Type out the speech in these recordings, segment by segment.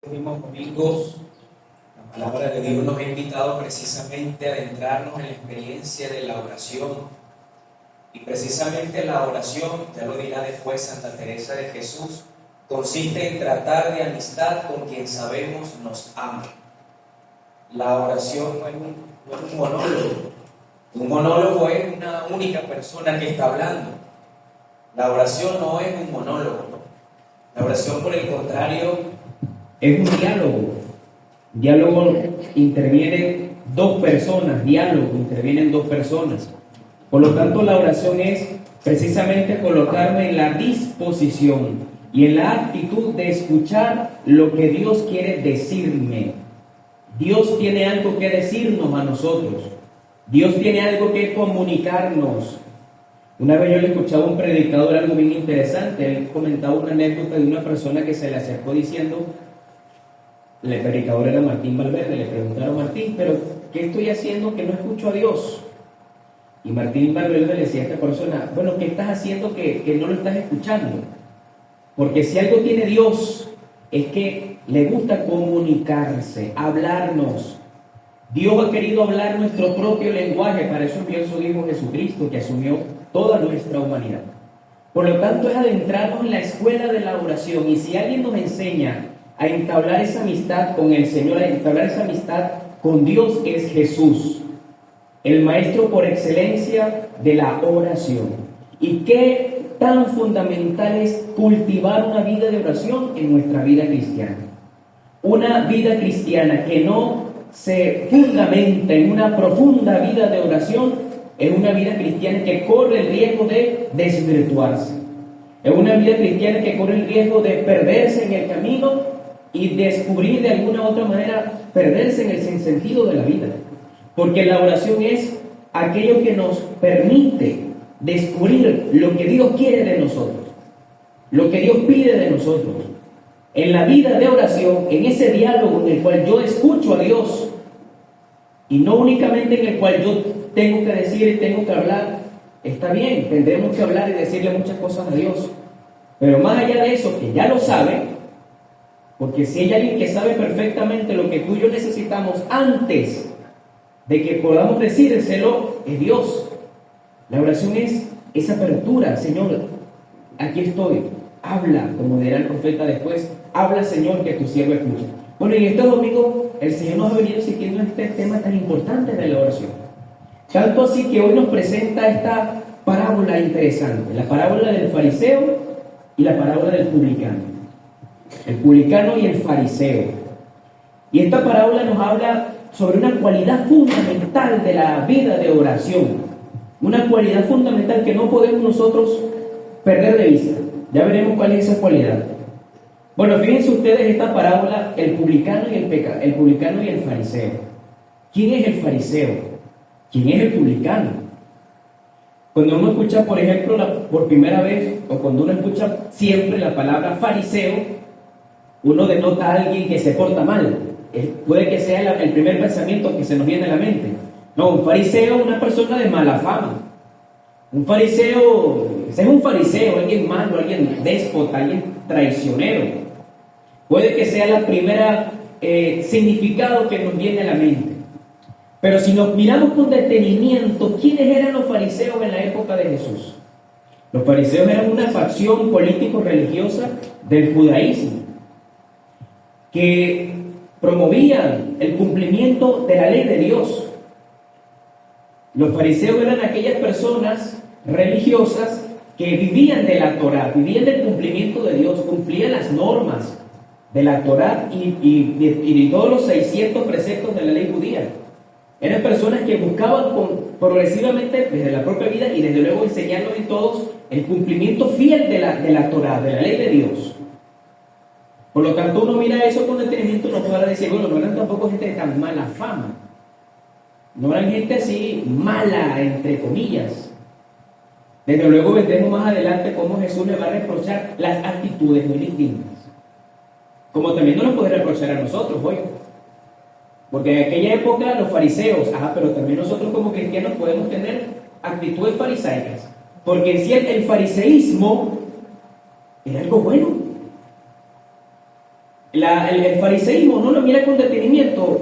Últimos domingos, la palabra de Dios nos ha invitado precisamente a adentrarnos en la experiencia de la oración. Y precisamente la oración, ya lo dirá después Santa Teresa de Jesús, consiste en tratar de amistad con quien sabemos nos ama. La oración no es un monólogo. Un monólogo es una única persona que está hablando. La oración no es un monólogo. La oración, por el contrario, es un diálogo. Diálogo intervienen dos personas, intervienen dos personas. Por lo tanto, la oración es precisamente colocarme en la disposición y en la actitud de escuchar lo que Dios quiere decirme. Dios tiene algo que decirnos a nosotros. Dios tiene algo que comunicarnos. Una vez yo le escuchaba a un predicador algo bien interesante. Él comentaba una anécdota de una persona que se le acercó diciendo, el predicador era Martín Valverde, le preguntaron: Martín, pero ¿qué estoy haciendo que no escucho a Dios? Y Martín Valverde le decía a esta persona: bueno, ¿qué estás haciendo que no lo estás escuchando? Porque si algo tiene Dios es que le gusta comunicarse, hablarnos. Dios ha querido hablar nuestro propio lenguaje, para eso envió su Hijo Jesucristo, que asumió toda nuestra humanidad. Por lo tanto, es adentrarnos en la escuela de la oración, y si alguien nos enseña a entablar esa amistad con el Señor, a entablar esa amistad con Dios, es Jesús, el maestro por excelencia de la oración. ¿Y qué tan fundamental es cultivar una vida de oración en nuestra vida cristiana? Una vida cristiana que no se fundamenta en una profunda vida de oración es una vida cristiana que corre el riesgo de desvirtuarse. Es una vida cristiana que corre el riesgo de perderse en el camino y descubrir de alguna u otra manera, perderse en el sinsentido de la vida. Porque la oración es aquello que nos permite descubrir lo que Dios quiere de nosotros, lo que Dios pide de nosotros. En la vida de oración, en ese diálogo en el cual yo escucho a Dios, y no únicamente en el cual yo tengo que decir y tengo que hablar, está bien, tendremos que hablar y decirle muchas cosas a Dios, pero más allá de eso, que ya lo sabe, porque si hay alguien que sabe perfectamente lo que tú y yo necesitamos antes de que podamos decírselo, es Dios. La oración es esa apertura: Señor, aquí estoy, habla, como dirá el profeta después, habla, Señor, que tu siervo escucha. Bueno, y estos domingos el Señor nos ha venido insistiendo en este tema tan importante de la oración. Tanto así que hoy nos presenta esta parábola interesante, la parábola del fariseo y la parábola del publicano. El publicano y el fariseo. Y esta parábola nos habla sobre una cualidad fundamental de la vida de oración, una cualidad fundamental que no podemos nosotros perder de vista. Ya veremos cuál es esa cualidad. Bueno, fíjense ustedes esta parábola, el publicano y el fariseo. ¿Quién es el fariseo? ¿Quién es el publicano? Cuando uno escucha, por ejemplo, por primera vez, o cuando uno escucha siempre la palabra fariseo, uno denota a alguien que se porta mal. Puede que sea el primer pensamiento que se nos viene a la mente. No, un fariseo es una persona de mala fama. Un fariseo, ese es un fariseo, alguien malo, alguien déspota, alguien traicionero. Puede que sea la primera significado que nos viene a la mente. Pero si nos miramos con detenimiento, ¿quiénes eran los fariseos en la época de Jesús? Los fariseos eran una facción político-religiosa del judaísmo que promovían el cumplimiento de la ley de Dios. Los fariseos eran aquellas personas religiosas que vivían de la Torá, vivían del cumplimiento de Dios, cumplían las normas de la Torá y de todos los 600 preceptos de la ley judía. Eran personas que buscaban progresivamente desde la propia vida y desde luego enseñarnos en todos el cumplimiento fiel de la Torá, de la ley de Dios. Por lo tanto, uno mira eso con detenimiento y no podrá decir, bueno, no eran tampoco gente de tan mala fama. No eran gente así mala, entre comillas. Desde luego vendremos más adelante cómo Jesús le va a reprochar las actitudes muy distintas. Como también nos lo puede reprochar a nosotros hoy. Porque en aquella época los fariseos, pero también nosotros como cristianos podemos tener actitudes farisaicas. Porque en sí el fariseísmo era algo bueno. El fariseísmo no lo mira con detenimiento,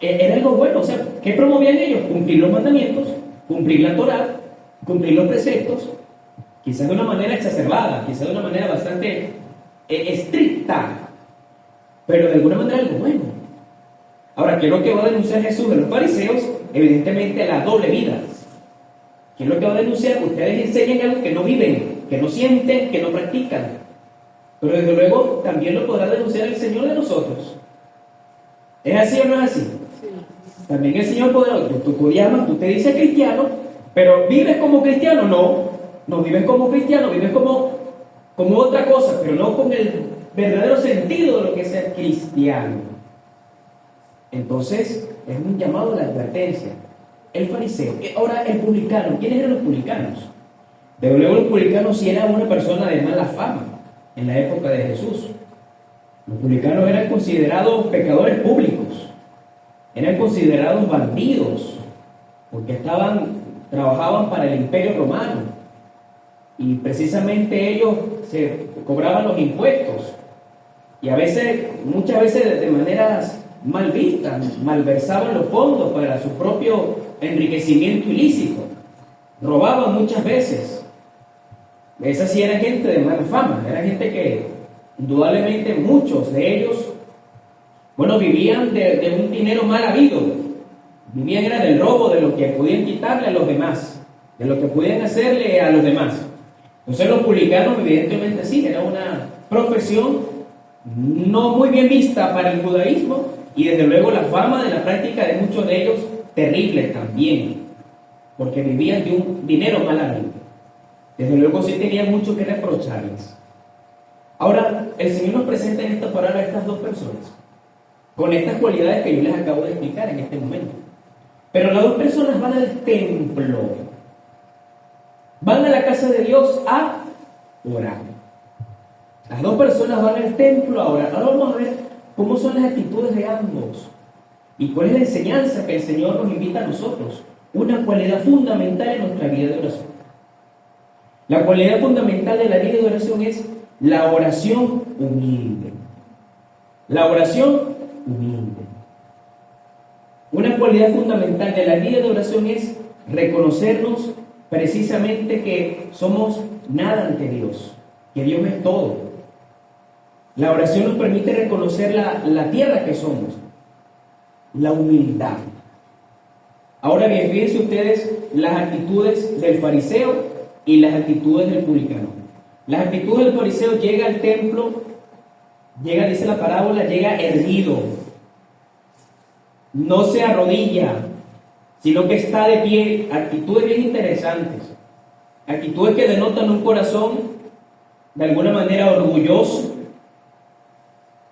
era algo bueno. O sea, ¿qué promovían ellos? Cumplir los mandamientos, cumplir la Torá, cumplir los preceptos, quizás de una manera exacerbada, quizás de una manera bastante estricta, pero de alguna manera algo bueno. Ahora, ¿qué es lo que va a denunciar Jesús de los fariseos? Evidentemente la doble vida. ¿Qué es lo que va a denunciar? Ustedes enseñan algo que no viven, que no sienten, que no practican. Pero desde luego también lo podrá denunciar el Señor de nosotros. ¿Es así o no es así? Sí. También el Señor podrá, tú llamas, tú te dices cristiano, pero ¿vives como cristiano? No vives como cristiano, vives como otra cosa, pero no con el verdadero sentido de lo que es ser cristiano. Entonces, es un llamado a la advertencia. El fariseo, ahora el publicano. ¿Quiénes eran los publicanos? Desde luego los publicanos sí eran una persona de mala fama en la época de Jesús. Los publicanos eran considerados pecadores públicos, eran considerados bandidos, porque trabajaban para el Imperio Romano, y precisamente ellos se cobraban los impuestos, y muchas veces de maneras mal vistas, malversaban los fondos para su propio enriquecimiento ilícito, robaban muchas veces. Esa sí era gente de mala fama, era gente que indudablemente muchos de ellos, vivían de un dinero mal habido, vivían era del robo, de lo que podían quitarle a los demás, de lo que podían hacerle a los demás. Entonces los publicanos evidentemente sí, era una profesión no muy bien vista para el judaísmo, y desde luego la fama de la práctica de muchos de ellos terrible también, porque vivían de un dinero mal habido. Desde luego sí tenían mucho que reprocharles. Ahora, el Señor nos presenta en esta parábola a estas dos personas, con estas cualidades que yo les acabo de explicar en este momento. Pero las dos personas van al templo, van a la casa de Dios a orar. Las dos personas van al templo a orar. Ahora vamos a ver cómo son las actitudes de ambos y cuál es la enseñanza que el Señor nos invita a nosotros. Una cualidad fundamental en nuestra vida de oración. La cualidad fundamental de la vida de oración es la oración humilde. La oración humilde. Una cualidad fundamental de la vida de oración es reconocernos precisamente que somos nada ante Dios, que Dios es todo. La oración nos permite reconocer la tierra que somos, la humildad. Ahora bien, fíjense ustedes las actitudes del fariseo y las actitudes del publicano. Las actitudes del fariseo: llega al templo, dice la parábola, llega erguido, no se arrodilla, sino que está de pie. Actitudes bien interesantes, actitudes que denotan un corazón de alguna manera orgulloso,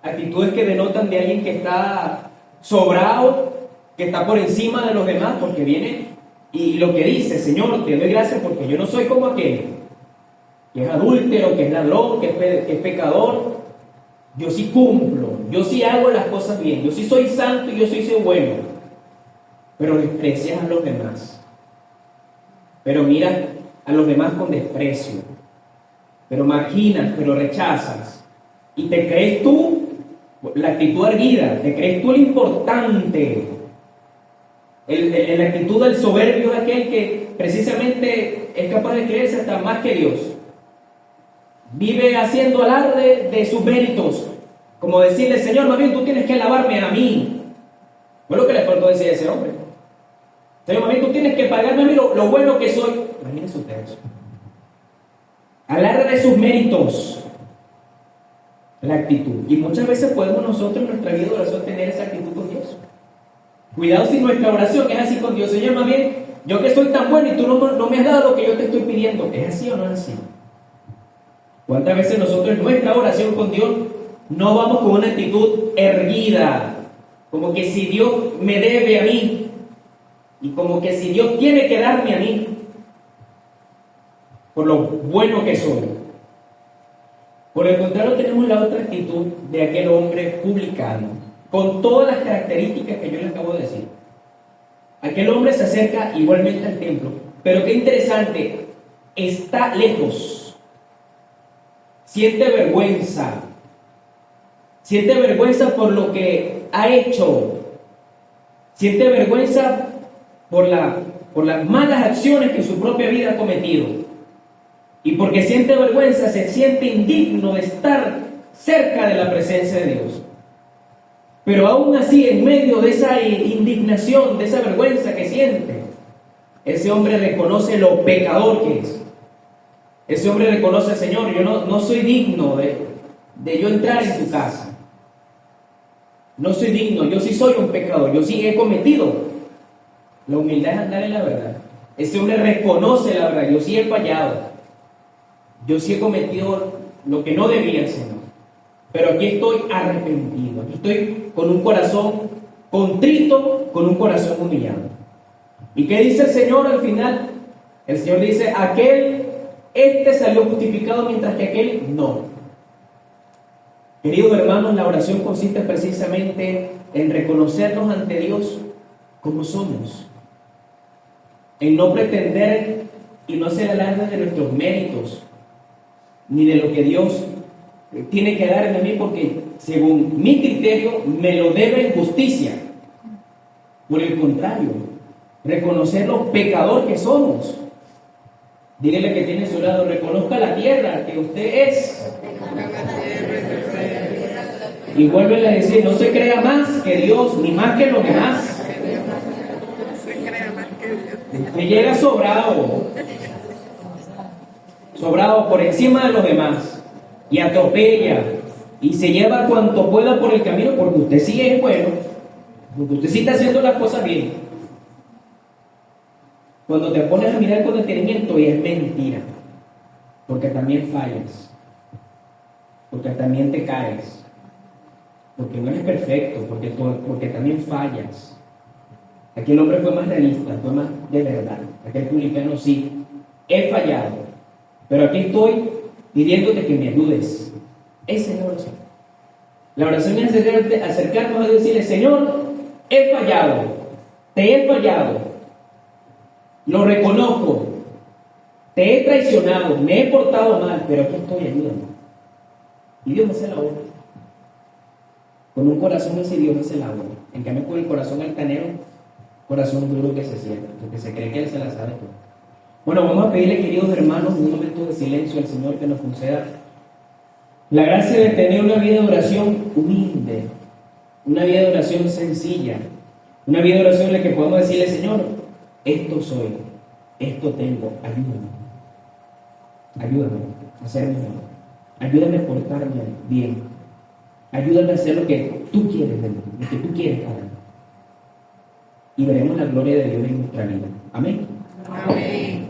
actitudes que denotan de alguien que está sobrado, que está por encima de los demás, porque viene y lo que dice: Señor, te doy gracias porque yo no soy como aquel que es adúltero, que es ladrón, que es pecador. Yo sí cumplo, yo sí hago las cosas bien, yo sí soy santo y yo sí soy bueno. Pero desprecias a los demás. Pero miras a los demás con desprecio. Pero marginas, pero rechazas. Y te crees tú la actitud erguida, te crees tú el importante. La actitud del soberbio es aquel que precisamente es capaz de creerse hasta más que Dios. Vive haciendo alarde de sus méritos, como decirle: Señor, más bien tú tienes que alabarme a mí. Fue lo que le faltó decir a ese hombre. Señor, más bien tú tienes que pagarme a mí lo bueno que soy. Imagínense ustedes. Alarde de sus méritos. La actitud. Y muchas veces podemos nosotros en nuestra vida de oración tener esa actitud con Dios. Cuidado si nuestra oración es así con Dios: Señor, más bien, yo que soy tan bueno y tú no me has dado lo que yo te estoy pidiendo. ¿Es así o no es así? ¿Cuántas veces nosotros en nuestra oración con Dios no vamos con una actitud erguida? Como que si Dios me debe a mí, y como que si Dios tiene que darme a mí, por lo bueno que soy. Por el contrario, tenemos la otra actitud de aquel hombre publicano, con todas las características que yo le acabo de decir. Aquel hombre se acerca igualmente al templo, pero qué interesante, está lejos, siente vergüenza, Siente vergüenza por lo que ha hecho. Siente vergüenza por las malas acciones que en su propia vida ha cometido. Y porque siente vergüenza, se siente indigno de estar cerca de la presencia de Dios. Pero aún así, en medio de esa indignación, de esa vergüenza que siente, ese hombre reconoce lo pecador que es. Ese hombre reconoce, Señor, yo no soy digno de yo entrar en tu casa. No soy digno, yo sí soy un pecador, yo sí he cometido. La humildad es andar en la verdad. Ese hombre reconoce la verdad, yo sí he fallado. Yo sí he cometido lo que no debía, Señor. Pero aquí estoy arrepentido, aquí estoy con un corazón contrito, con un corazón humillado. ¿Y qué dice el Señor al final? El Señor dice, este salió justificado mientras que aquel no. Queridos hermanos, la oración consiste precisamente en reconocernos ante Dios como somos, en no pretender y no hacer alarde de nuestros méritos, ni de lo que Dios tiene que darme a mí, porque según mi criterio me lo debe en justicia. Por el contrario, reconocer lo pecador que somos. Dígale que tiene a su lado, reconozca la tierra que usted es. Y vuelve a decir, no se crea más que Dios, ni más que los demás. Usted llega sobrado por encima de los demás, y atropella, y se lleva cuanto pueda por el camino, porque usted sí es bueno, porque usted sí está haciendo las cosas bien. Cuando te pones a mirar con detenimiento, y es mentira, porque también fallas, porque también te caes, porque no eres perfecto, porque también fallas. Aquel hombre fue más realista, fue más de verdad. Aquel publicano sí, he fallado, pero aquí estoy pidiéndote que me ayudes. Esa es la oración. La oración es acercarnos a Dios y decirle, Señor, he fallado, te he fallado, lo reconozco, te he traicionado, me he portado mal, pero aquí estoy, ayúdame. Y Dios hace la obra. Con un corazón así Dios hace la obra. En cambio, con el corazón altanero, corazón duro que se cierra, porque se cree que Él se la sabe todo. Bueno, vamos a pedirle, queridos hermanos, un momento de silencio al Señor que nos conceda la gracia de tener una vida de oración humilde, una vida de oración sencilla, una vida de oración en la que podamos decirle, Señor, esto soy, esto tengo, ayúdame a ser mejor, ayúdame a portarme bien, ayúdame a hacer lo que tú quieres de mí, lo que tú quieres para mí. Y veremos la gloria de Dios en nuestra vida. Amén. Amén.